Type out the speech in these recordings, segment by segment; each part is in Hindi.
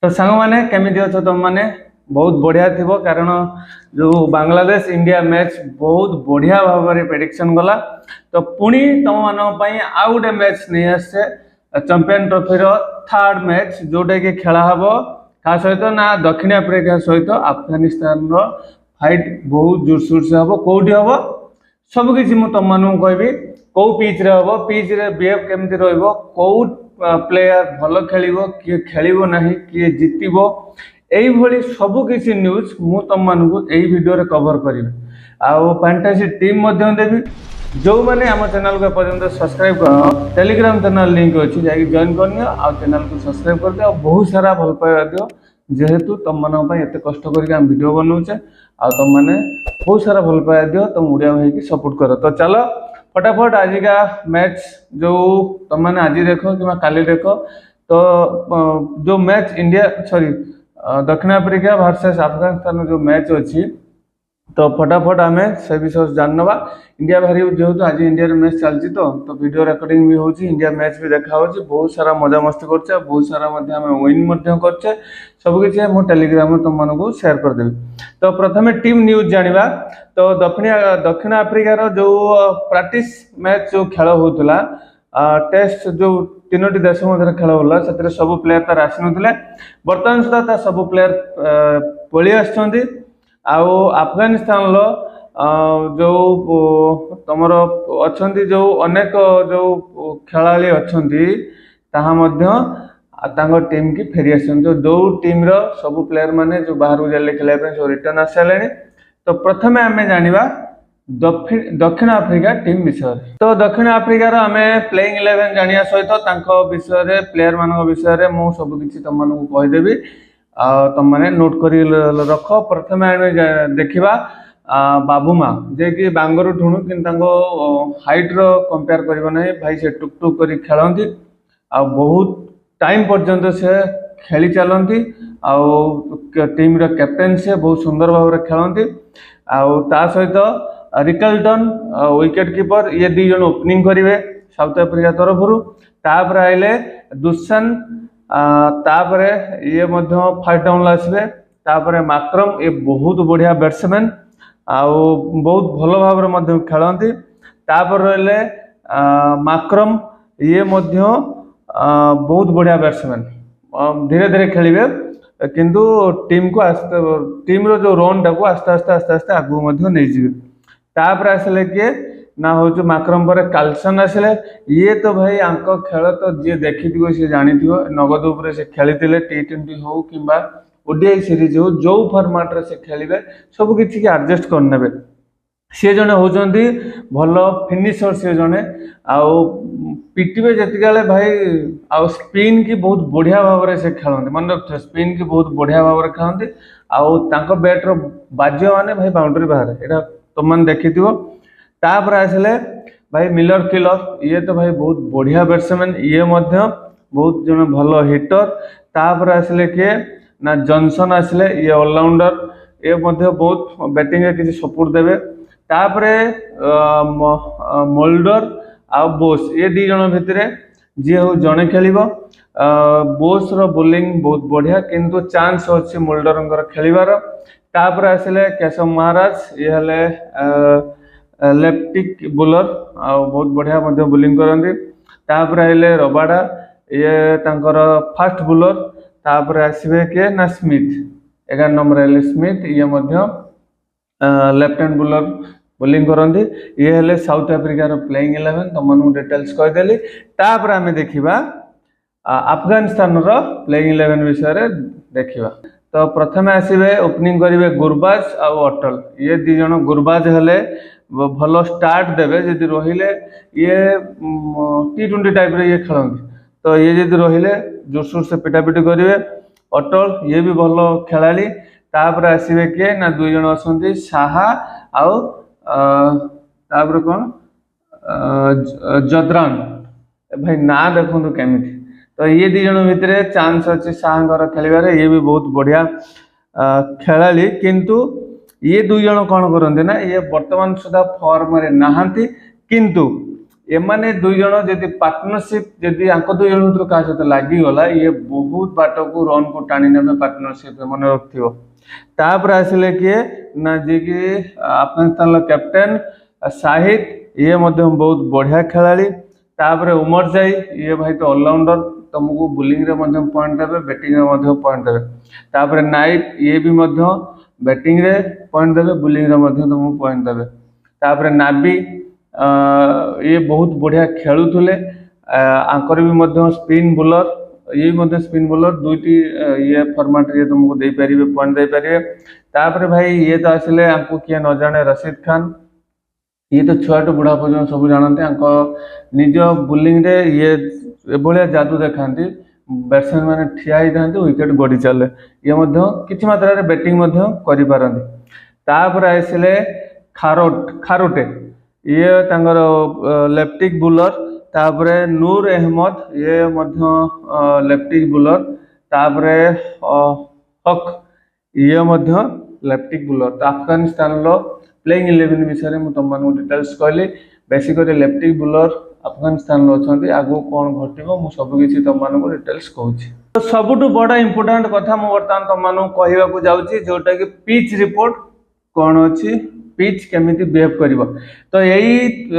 तो सांग मैंने केमी अच्छ तुम मैंने बहुत बढ़िया थी कारण जो बांग्लादेश इंडिया मैच बहुत बढ़िया भाव में प्रेडिक्शन गला तो पुणी तुम मान आउ गोटे मैच नहीं आसे चैंपियन ट्रॉफी थर्ड मैच जोटा कि खेला हम क्या सहित ना दक्षिण आफ्रिका सहित अफगानिस्तान फाइट बहुत जोरसोर से हम कौटी हम सबकि तुम मानू कहि कौ पिच रे हम पिच रे बिहेव केमती रहिबो कौ प्लेयर भल खेल किए खेल ना किए जितब यही सबकि न्यूज मु तुम मानू यही वीडियो कवर करी आउ फैंटासी टीम देवी जो मैंने आम चैनल को एपर्तंत सब्सक्राइब कर टेलीग्राम चैनल लिंक अच्छी जाकि जॉइन करनी आ चैनल को सब्सक्राइब कर दियो बहुत सारा भल पाइबा दियो जेहेतु तुम मान एत कष्ट करके वीडियो बनाऊे आ तुम मैंने बहुत सारा भल पाइबा दियो तुम ओडिया भाई की सपोर्ट कर तो चलो फटाफट आज का मैच जो तुम मैंने आज देख कि काली देख तो जो मैच इंडिया सॉरी दक्षिण आफ्रिका वर्सेस अफगानिस्तान जो मैच अच्छी तो फटाफट आम से विषय जानवा इंडिया बाहरी जेहेतु आज इंडिया मैच चलती तो वीडियो रिकॉर्डिंग भी होची इंडिया मैच भी देखा होची बहुत सारा मजा मस्ती करछे बहुत सारा मध्य आम विन करछे सबकि मो टेलीग्राम तुम मानू शेयर करदेवी तो प्रथम टीम न्यूज जानिबा तो दक्षिण आफ्रिकार जो प्रैक्टिस मैच जो खेल होता टेस्ट जो तीनोटी देश मध्य खेल होला से सब प्लेयर तार आसी ना बर्तमान सुधा सब प्लेयर पलि आछंती आउ अफगानिस्तान जो तुमर अच्छा जो अनेक जो खेलाड़ी अच्छा टीम की फेरी आस जो टीम रो सब प्लेयर माने जो बाहर जाले खेलने सब रिटर्न आस सारे तो प्रथम आम जाना दक्षिण आफ्रिका टीम विषय तो दक्षिण आफ्रिकार आम प्लेइंग 11 जाना सहित विषय प्लेयर मान विषय में सबकि तुम मानू कहीदेवी तुम मैंने नोट कर रख प्रथम देखा बाबूमा जे कि बांगर ठुणु कि हाइट रो कंपेयर करना भाई से टुक टुक कर खेलती आ बहुत टाइम पर्यंत से खेली चलती टीम रो कैप्टेन से बहुत सुंदर भाव में खेलती आ सहित रिकल्टन विकेट कीपर ये दी जन ओपनिंग करेंगे साउथ आफ्रिका तरफ आइले दुसान तापर ये फास्ट डाउन आसवे तापर माक्रम ये बहुत बढ़िया बैट्समैन आउ बहुत भल भाव खेलती तापर रहिले माक्रम ये बहुत बढ़िया बैट्समैन धीरे धीरे खेलिए किंतु टीम को टीम रो जो रन टाक आस्ते आस्ते आस्ते आस्ते आगू नहीं जीवे तापर आसले किए ना हूँ माक्रम पर कार्लसन आसिले ये तो भाई आंक खेल तो जी देखी सी जानी नगद उपर से खेली T20 हो कि ओडीआई सीरीज हो जो फॉर्मेट रे से खेलिबे सब किसी एडजस्ट करने सी जड़े होती भल फिनिशर सी जड़े पिटिबे जितने भाई आउ स्पिन की बहुत बढ़िया भाव में से खेलते मन रख स्पिन की बहुत बढ़िया भाव में खेलती आउ बैटर बाज्य माने भाई बाउंड्री बाहर यहाँ तुम मैंने देखी तापर आसले भाई मिलर किलर ये तो भाई बहुत बढ़िया बैट्समैन ये बहुत जन भल हिटर तापर आसले किए ना जॉनसन आसले ये ऑलराउंडर ये बहुत बैटिंग किसी सपोर्ट देवे तापरे मोल्डर आ बोस ये दी जन भितर जी हो जड़े खेल बोस रो बोलिंग बहुत बढ़िया किंतु चांस अच्छी मोल्डर खेलिबार तापर आसले केशव महाराज ये हले लेफ्टिक बोलर आ बहुत बढ़िया बोलिंग करती तापर आइले रबाडा ये तांकर फास्ट बोलर तापर आसवे किए ना स्मिथ 11 नंबर आइले स्मिथ ये लेफ्ट हैंड बोलर बोलिंग करती ये हेले साउथ आफ्रिकार प्लेइंग 11 तुम डिटेल्स कहीदेली तापर आम देखा अफगानिस्तान रो प्लेइंग 11 विषय देखा तो प्रथम आसवे ओपनिंग करेंगे गुरबाज आ अटल ये दी जन गुरबाज हेले भल स्टार्ट देवे जदि रहिले ये T20 टाइप रे ये खेलती तो ये जदि रहिले जोरसोर से पिटापिटी करेंगे अटल ये भी भल खेलाड़ी तापर आसवे किए ना दुई जन अच्छा साहा आउ कौन जद्रान भाई ना देखु केमी तो ये दी जन भितर चांस अच्छी साहर खेलिबार ये भी बहुत बढ़िया खेलाड़ी किंतु ये दुई जन कौन करते ना ये वर्तमान सुधा फॉर्म रे नहांती किंतु एमाने दुई जन जदि पार्टनरशिप जदि आंको दुई जन भीतर क्या सहित लगिगला ये बहुत बाट को रन को टाणी ने पार्टनरशिप मन रखियो। तापर आसिले किए ना जी कि अफगानिस्तान कैप्टेन शाहिद ये बहुत बढ़िया खेलाड़ी। तापर उमर जाई ये भाई तो ऑलराउंडर तुमको बोलिंग रे पॉइंट देवे बैटिंग रे पॉइंट देवे। तापर नाइट ये भी बैटिंग रे पॉइंट देवे बोलिंग रे तुमको पॉइंट देवे। तापर नाबी ये बहुत बढ़िया खेलुले आंकर भी स्पिन बोलर ये स्पिन बोलर दुईटी ये फॉर्मेट ये तुमको दे पारे पॉइंट दे पारे। तापर भाई ये तो आसिले आपको किए न जाने रशीद खान ये तो छुआ टू बुढ़ा पर्यटन सब जानते निज बोलिंग रे ये भाया जादू देखा बैट्समैन मैंने ठिया होता विकेट गड़ी चले ये किसी मात्रा बैटिंग कर आसिले खारोटे ये लेफ्टिक बुलर। तापर नूर अहमद ये लेफ्टिक बुलर। तापर हक ये लेफ्टिक बुलर। तो अफगानिस्तान प्लेइंग 11 विषय में तुम डिटेल्स कहली बेसिकली लेफ्टिक बुलर अफगानिस्तान अच्छा आगू कौन घटो मुझे सबकि तुमको डिटेल्स कहूँ। तो सबुठ बड़ा इंपोर्टाट कथा बर्तमान तुमको कहवाक जाऊँगी जोटा कि पिच रिपोर्ट कौन अच्छी पिच केमिति बिहेव करिवो। तो यही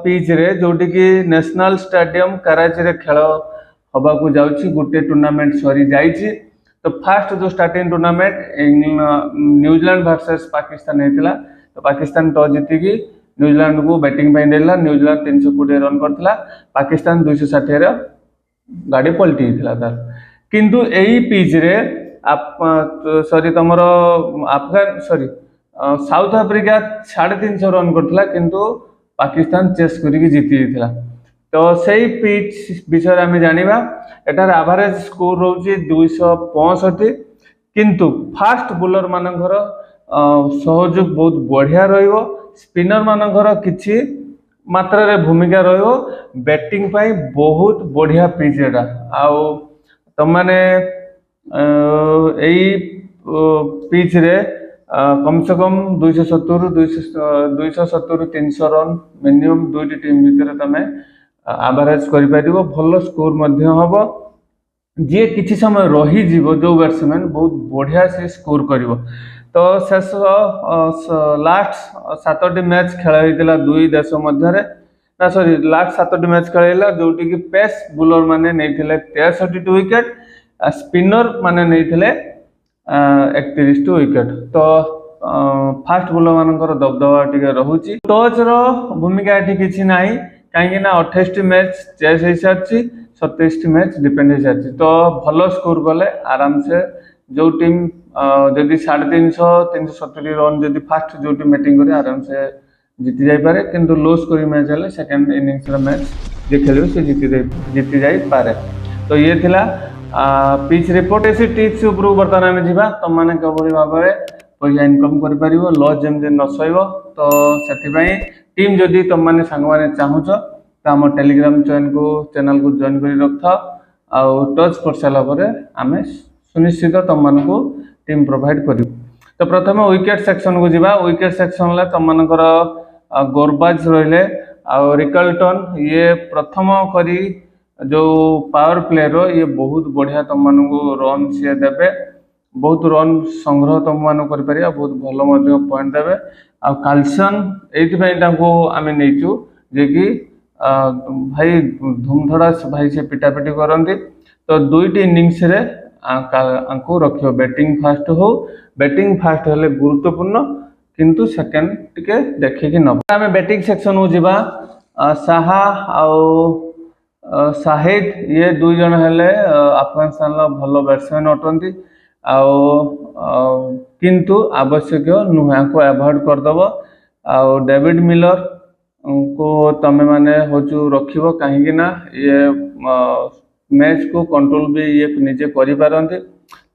पिच रे जोटी कि नेशनल स्टेडियम कराची रे खेल हवा को जाउची गुटे टूर्नामेंट सरी जाइची। तो फास्ट जो starting tournament New Zealand versus Pakistan होता। तो पाकिस्तान टॉस जीति की न्यूजीलैंड को बैटिंग देला। न्यूजीलैंड 320 रन करथिला पाकिस्तान 260 रे गाड़ी पलटी तार। किंतु यही पिच रे सॉरी तुमर Afghan sorry South Africa 350 run करथिला किंतु पाकिस्तान चेस करके जीति जाता। तो सही पिच विषय आम जाना एटार एवरेज स्कोर रोचे 265 किंतु फास्ट बोलर मानकर सहयोग बहुत बढ़िया रहिबो। स्पिनर मानकर किछि मात्रा रे भूमिका रहिबो। बैटिंग पाई बहुत बढ़िया पिच एटा आउ तमाने यही पिच रे कम से कम 270 300 रन मिनिमम दुईटी टीम भितर तुम एवरेज कर भल स्कोर हम जी किसी समय रही जो बैट्समैन बहुत बढ़िया से स्कोर कर। तो शेष लास्ट 7टी मैच खेल होता दुई देश मध्य ना सॉरी लास्ट 7टी मैच खेल जोटी कि पेस बोलर माने नहीं 63 विकेट स्पिनर माने नहीं 31 विकेट। तो फास्ट बोलर मानकर दबदबा टी रोचे। टच रो भूमिका ये किसी ना कहीं 28 मैच चेस हो सारी 27 मैच डिपेंड हो सारी। तो भल स्कोर कले आराम से जो टीम जदि 350 370 रन जदि फास्ट जो टीम बैटिंग करे आराम से जीति जापे। किंतु लो स्कोरिंग मैच है सेकेंड इनिंग्स मैच जे खेल से जीति जापे। तो ये थिला पिच रिपोर्ट ऐसी टिप्स ऊपर बर्तमान आम जा तुम मैंने कभी भाव में पैसा इनकम कर लॉस जमी न सह। तो से टीम जदि तुम मैंने सांग मैंने चाहूच तो आम टेलीग्राम चैनल को जॉइन कर रख आउ टच कर सारापर आम सुनिश्चित तुम मानू टीम प्रोवाइड कर। तो प्रथम विकेट सेक्शन को जीवा। विकेट सेक्शन तुम मानकर गोरबाज रहिले रिकल्टन ये प्रथम करी जो पावर प्लेयर ये बहुत बढ़िया तुम मानू रन सी देवे बहुत रन संग्रह तुम मान कर बहुत भल पॉइंट देवे। आ काल्सन ये आम नहींचु जे कि भाई धूमधड़ा भाई से पिटापिटी करती। तो दुईटी इनिंग्स रे रख बैटिंग फास्ट हो बैटिंग फास्ट हेले गुरुत्वपूर्ण किंतु सेकेंड टिके देखिकी न आम बैटिंग सेक्शन को जीवा। साहा आउ शाहिद ये दुई जन हेले अफगानिस्तान भल बैट्समैन अटंती किंतु आवश्यक नुहे को एवॉइड करदेव। डेविड मिलर को तमें मैंने हूँ रख कहीं ये मैच को कंट्रोल भी ये निजे करें।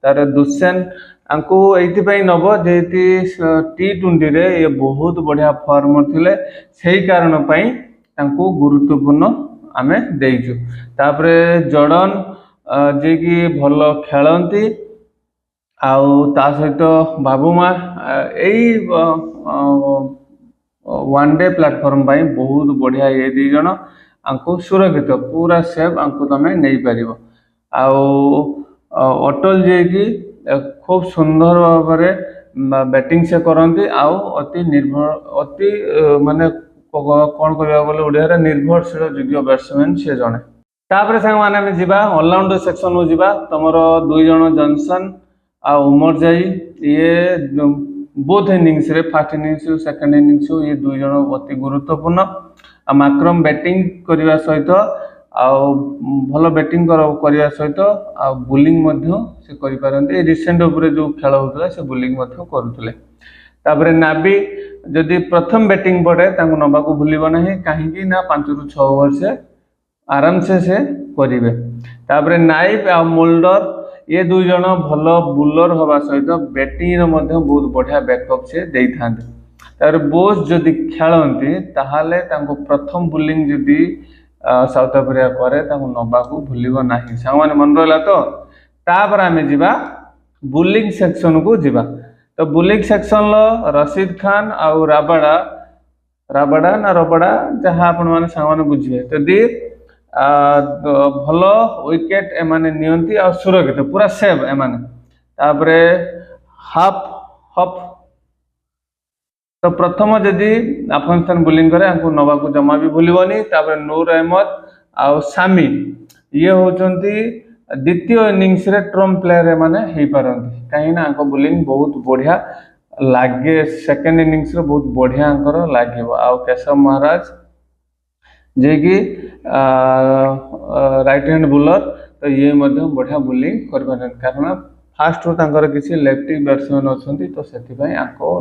तार दुष्यन आंको ये नब जे T20 रे ये बहुत बढ़िया फॉर्म थिले सही कारण गुरुत्वपूर्ण आमे देइछु। तापरे जॉर्डन जे कि भल खेलती आउ ता सहित बाबूमा यही वन डे प्लेटफॉर्म पाई बहुत बढ़िया ये दी जण आंको सुरक्षित पूरा सेफ आंको तमे नहीं पारिबो। अटल जे कि खूब सुंदर भाव में बैटिंग से करती आउ अति निर्भर अति माने कौन कह गले ओडिया निर्भरशील योग्य बैट्समैन सी जड़े। तापर सांग माने जीवा ऑलराउंडर सेक्शन को जीवा तुमर दुई जन जॉनसन आ उमर जाई ये बोथ इनिंग्स रे फर्स्ट इनिंग्स सेकंड इनिंग्स ये दुई जन अति गुरुत्वपूर्ण। आ माक्रम बैटिंग करने सहित भल बैटिंग करने सहित आ बोलिंग से करें रिसेंट जो खेल होता है से बोलिंग करुले। तापर नाबी जदि प्रथम बैटिंग पड़े नवा को भूल ना कहीं 5 ରୁ 6 ओवर से आराम से करेंगे। तापर नाइफ आ मोल्डर ये दुई जन भल बुलर हवा सहित बैटिंग बहुत बढ़िया बैकअप से दे था। तापर बोस जदि खेलती ताहले प्रथम बोलिंग जदि साउथ अफ्रीका करे नवा को भूल ना सांग मन रहा। तो तापर आम जा बोलिंग सेक्शन को जीवा। तो बोलिंग सेक्शन रशीद खान आउ राबाडा राबाडा ना रबाडा जहाँ आपण मैंने सांग बुझे जदि भल विकेट एमाने नियंती आ सुरक्षित पूरा सेव एमाने। तापरे हाफ हफ तो प्रथम जदि अफगानिस्तान बोलिंग करे नवा को जमा भी भूलनी। तापर नूर अहमद आउ सामी ये होचंती द्वितीय इनिंग्स रे ट्रम्प प्लेयर माने हे पारंती कहीं बोलिंग बहुत बढ़िया लागे। सेकंड इनिंग्स रे बहुत बढ़िया लागे। आउ केशव महाराज जे कि राइट हैंड बोलर तो ये बढ़िया बोलिंग कर कारण फास्ट रू किसी लेफ्टी बैट्समैन अच्छा तो से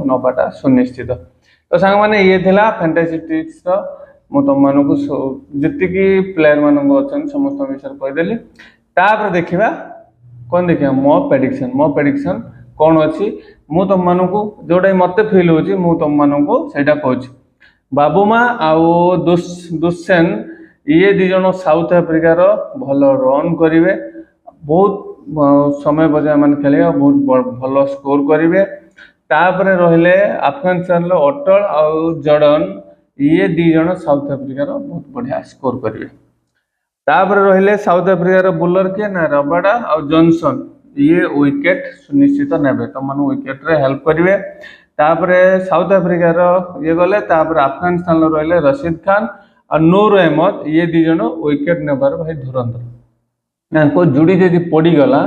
नवाटा सुनिश्चित। तो सांग मैंने ये थिला फैंटेसी ट्रिक्स मु तुम मानक जी प्लेयर मान अच्छा समस्त विषय कहीदेली। तापर देखा कौन देखा मो प्रेडिक्शन कौन अच्छी मु तुम मानक जोटा मत फिल हो तुम मानक से कहूँ बाबूमा आउ दुस्सेन ये दी जन साउथ अफ्रीकार भल रन करेंगे बहुत समय बजाय मान खेले बहुत भल स्कोर करेंगे। तापर रहिले अफगानिस्तान अटल आउ जॉर्डन ये दी जन साउथ अफ्रीकार बहुत बढ़िया स्कोर करेंगे। तापर रहिले साउथ अफ्रीकार बोलर किए ना रबाडा आउ जॉनसन ये विकेट सुनिश्चित नेबे तो मन विकेट रे हेल्प करेंगे। तापर साउथ अफ्रीकार ये गले तापर अफगानिस्तान रहिले रशीद खान और नूर अहमद ये दी जन विकेट नेबार भाई धुरंधर जुड़ी जदि पड़गला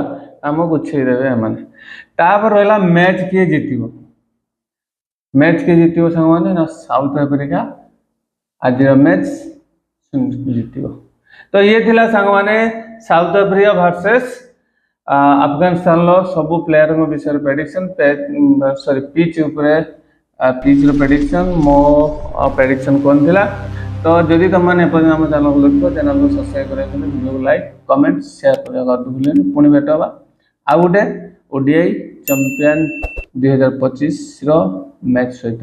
आमको छेदेवे मैंने। तापर रहा मैच किए जीतिबो मैच किए जीतिबो सांग माने ना साउथ अफ्रीका आज मैच जीतिबो। तो ये थिला सांग माने साउथ अफ्रीका वर्सेस अफगानिस्तान सबू प्लेयर विषय प्रेडिक्शन सॉरी पिच उपरे पिच रो प्रेडिक्शन मो प्रेडिक्शन कौन थिला। तो जदि तुम मैंने आम चैनल को देख चैनल को सब्सक्राइब करें वीडियो लाइक कमेंट शेयर करने भूलें। पुणी भेट हवा आउ गोटे ओडीआई चैंपियन 2025 मैच सहित।